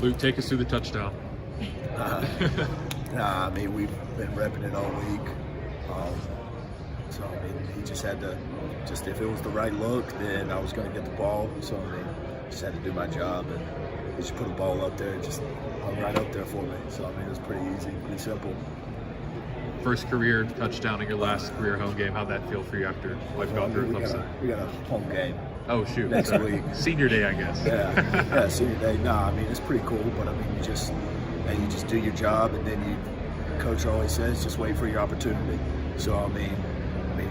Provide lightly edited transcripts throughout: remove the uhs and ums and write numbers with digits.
Luke, take us through the touchdown. I mean, we've been repping it all week. So, I mean, he just had to, if it was the right look, then I was going to get the ball. So, I mean, just had to do my job. And he just put a ball up there, just hung right up there for me. So, I mean, it was pretty easy, pretty simple. First career touchdown in your last career home game. How'd that feel for you after life gone through Clemson? We got a home game. Oh, shoot. Next week. Senior day, I guess. Yeah, senior day. No, I mean, it's pretty cool, but I mean, you just do your job, and then coach always says, just wait for your opportunity. So, I mean,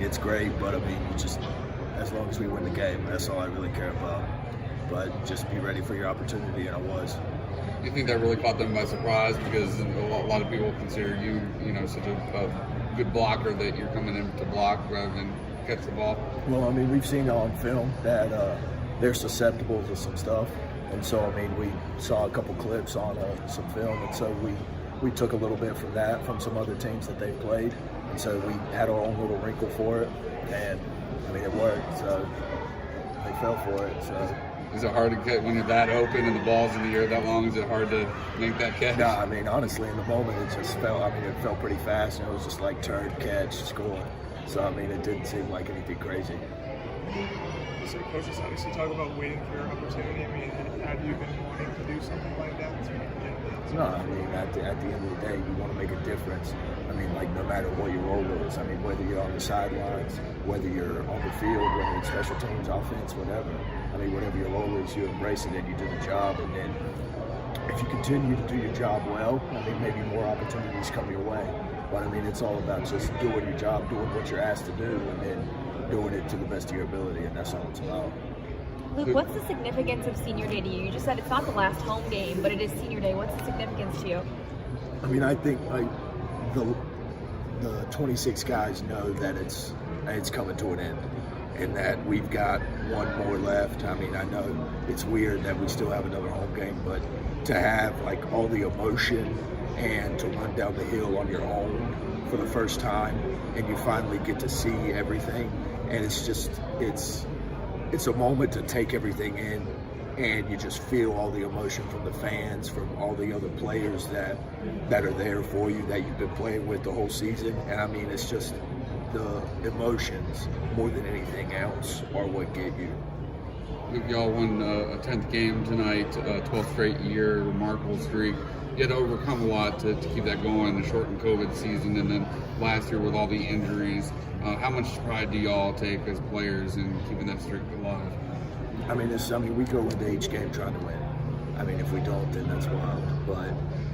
it's great, but I mean, as long as we win the game, that's all I really care about. But just be ready for your opportunity, and I was. You think that really caught them by surprise because a lot of people consider you, such a good blocker that you're coming in to block rather than catch the ball? Well, I mean, we've seen on film that they're susceptible to some stuff, and so I mean, we saw a couple clips on some film, and so we took a little bit from that from some other teams that they've played, and so we had our own little wrinkle for it, and I mean, it worked. So they fell for it. So. Is it hard to catch when you're that open and the ball's in the air that long? Is it hard to make that catch? No, I mean, honestly, in the moment, it just felt. I mean, it felt pretty fast, and it was just like turn, catch, score. So I mean, it didn't seem like anything crazy. So coaches obviously talk about waiting for your opportunity. I mean, have you been wanting to do something like that? No, I mean, at the end of the day, you want to make a difference. I mean, like, no matter what your role is. I mean, whether you're on the sidelines, whether you're on the field, whether it's special teams, offense, whatever. I mean, whatever your role is, you embrace it and you do the job. And then if you continue to do your job well, I mean, maybe more opportunities come your way. But, I mean, it's all about just doing your job, doing what you're asked to do, and then doing it to the best of your ability, and that's all it's about. Luke, what's the significance of Senior Day to you? You just said it's not the last home game, but it is Senior Day. What's the significance to you? I mean, I think like the 26 guys know that it's coming to an end, and that we've got one more left. I mean, I know it's weird that we still have another home game, but to have like all the emotion and to run down the hill on your own for the first time, and you finally get to see everything, and it's a moment to take everything in, and you just feel all the emotion from the fans, from all the other players that are there for you, that you've been playing with the whole season. And I mean, it's just the emotions more than anything else are what get you. Y'all won a 10th game tonight, 12th straight year, remarkable streak. You had to overcome a lot to keep that going, the shortened COVID season, and then last year with all the injuries. How much pride do y'all take as players in keeping that streak alive? I mean, we go into each game trying to win. I mean, if we don't, then that's wild. But,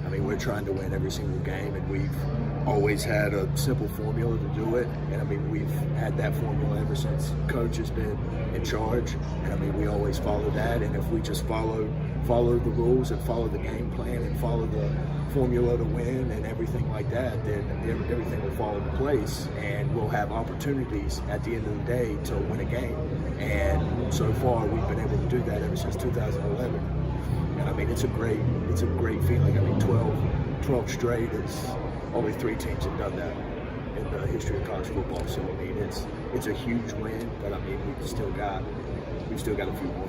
I mean, we're trying to win every single game, and we've always had a simple formula to do it. And, I mean, we've had that formula ever since Coach has been in charge. And, I mean, we always follow that. And if we just follow the rules and follow the game plan and follow the formula to win and everything like that, then everything will fall into place, and we'll have opportunities at the end of the day to win a game. And so far, we've been able to do that ever since 2011. And I mean, it's a great feeling. I mean, 12 straight is only 3 teams have done that in the history of college football. So I mean, it's a huge win, but I mean, we've still got a few more.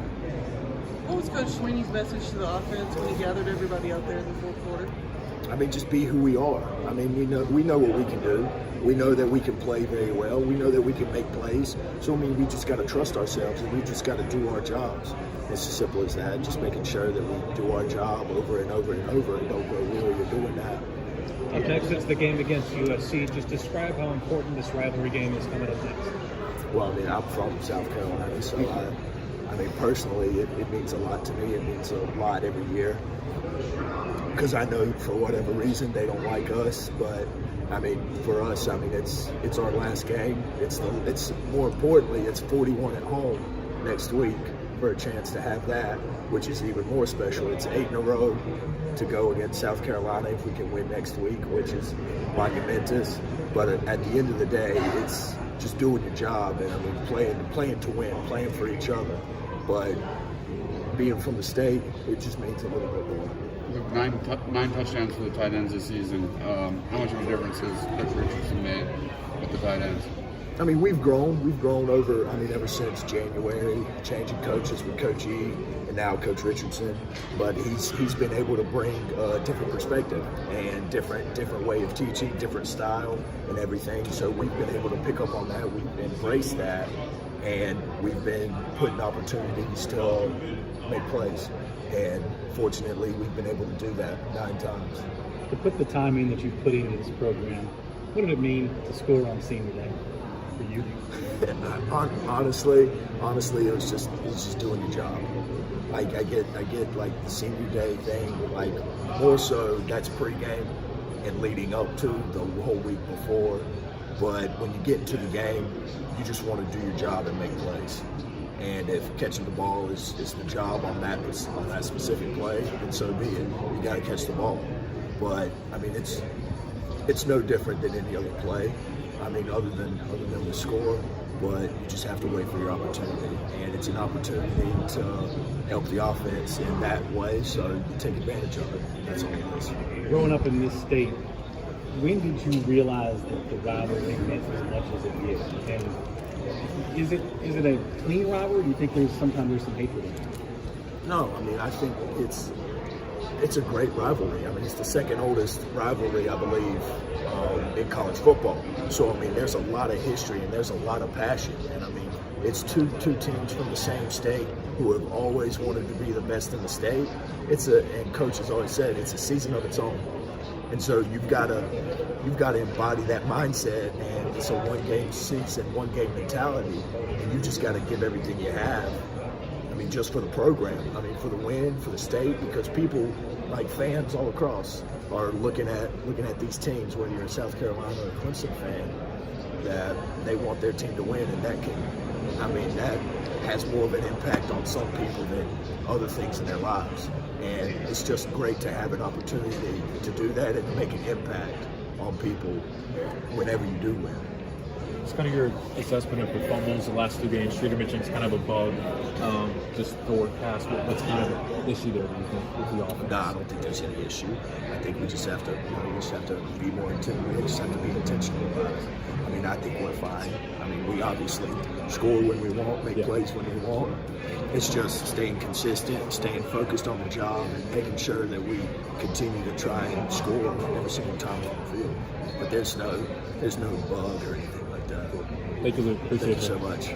What was Coach Sweeney's message to the offense when he gathered everybody out there in the fourth quarter? I mean, just be who we are. I mean, we know what we can do. We know that we can play very well. We know that we can make plays. So, I mean, we just got to trust ourselves, and we just got to do our jobs. It's as simple as that. Just making sure that we do our job over and over and over, and don't grow weary of doing that. Up next, it's the game against USC. Just describe how important this rivalry game is coming up next. Well, I mean, I'm from South Carolina, so I mean, personally, it means a lot to me. It means a lot every year, because I know for whatever reason they don't like us. But I mean, for us, I mean, it's our last game. It's more importantly, it's 41 at home next week for a chance to have that, which is even more special. It's 8 in a row to go against South Carolina if we can win next week, which is monumentous. But at the end of the day, it's just doing your job, and I mean, playing to win, playing for each other. But being from the state, it just means a little bit more. Nine touchdowns for the tight ends this season. How much of a difference has Coach Richardson made with the tight ends? I mean, we've grown. We've grown over, I mean, ever since January, changing coaches with Coach E and now Coach Richardson. But he's been able to bring a different perspective and different way of teaching, different style and everything. So we've been able to pick up on that. We've embraced that, and we've been putting opportunities to make plays. And fortunately, we've been able to do that 9 times. To put the time in that you put into this program, what did it mean to score on senior day for you? Honestly, it was just doing your job. Like I get like the senior day thing, like more so that's pregame and leading up to the whole week before. But when you get into the game, you just want to do your job and make plays. And if catching the ball is the job on that specific play, then so be it. You got to catch the ball. But I mean, it's no different than any other play. I mean, other than the score, but you just have to wait for your opportunity, and it's an opportunity to help the offense in that way. So you take advantage of it. That's all it is. Growing up in this state, when did you realize that the rivalry meant as much as it did? And is it a clean rivalry? Do you think sometimes there's some hatred in it? No, I mean, I think it's a great rivalry. I mean, it's the second oldest rivalry, I believe, in college football. So, I mean, there's a lot of history and there's a lot of passion. And, I mean, it's two teams from the same state who have always wanted to be the best in the state. And Coach has always said, it's a season of its own. And so you've got to embody that mindset, and it's a one-game season, one-game mentality, and you just got to give everything you have. I mean, just for the program. I mean, for the win, for the state, because people, like fans all across, are looking at these teams. Whether you're a South Carolina or a Clemson fan, that they want their team to win, and that has more of an impact on some people than other things in their lives. And it's just great to have an opportunity to do that and to make an impact on people whenever you do win. It's kind of your assessment of performance the last 2 games. Streeter mentions kind of a bug, just forward pass. What's kind of the issue there, do you think, with the offense? Nah, I don't think there's any issue. I think we just have to, be more intentional. We just have to be intentional about it. I mean, I think we're fine. I mean, we obviously score when we want, make plays when we want. It's just staying consistent, staying focused on the job, and making sure that we continue to try and score every single time on the field. But there's no bug or anything like that. Thank you, Luke. Appreciate it. Thank you so much.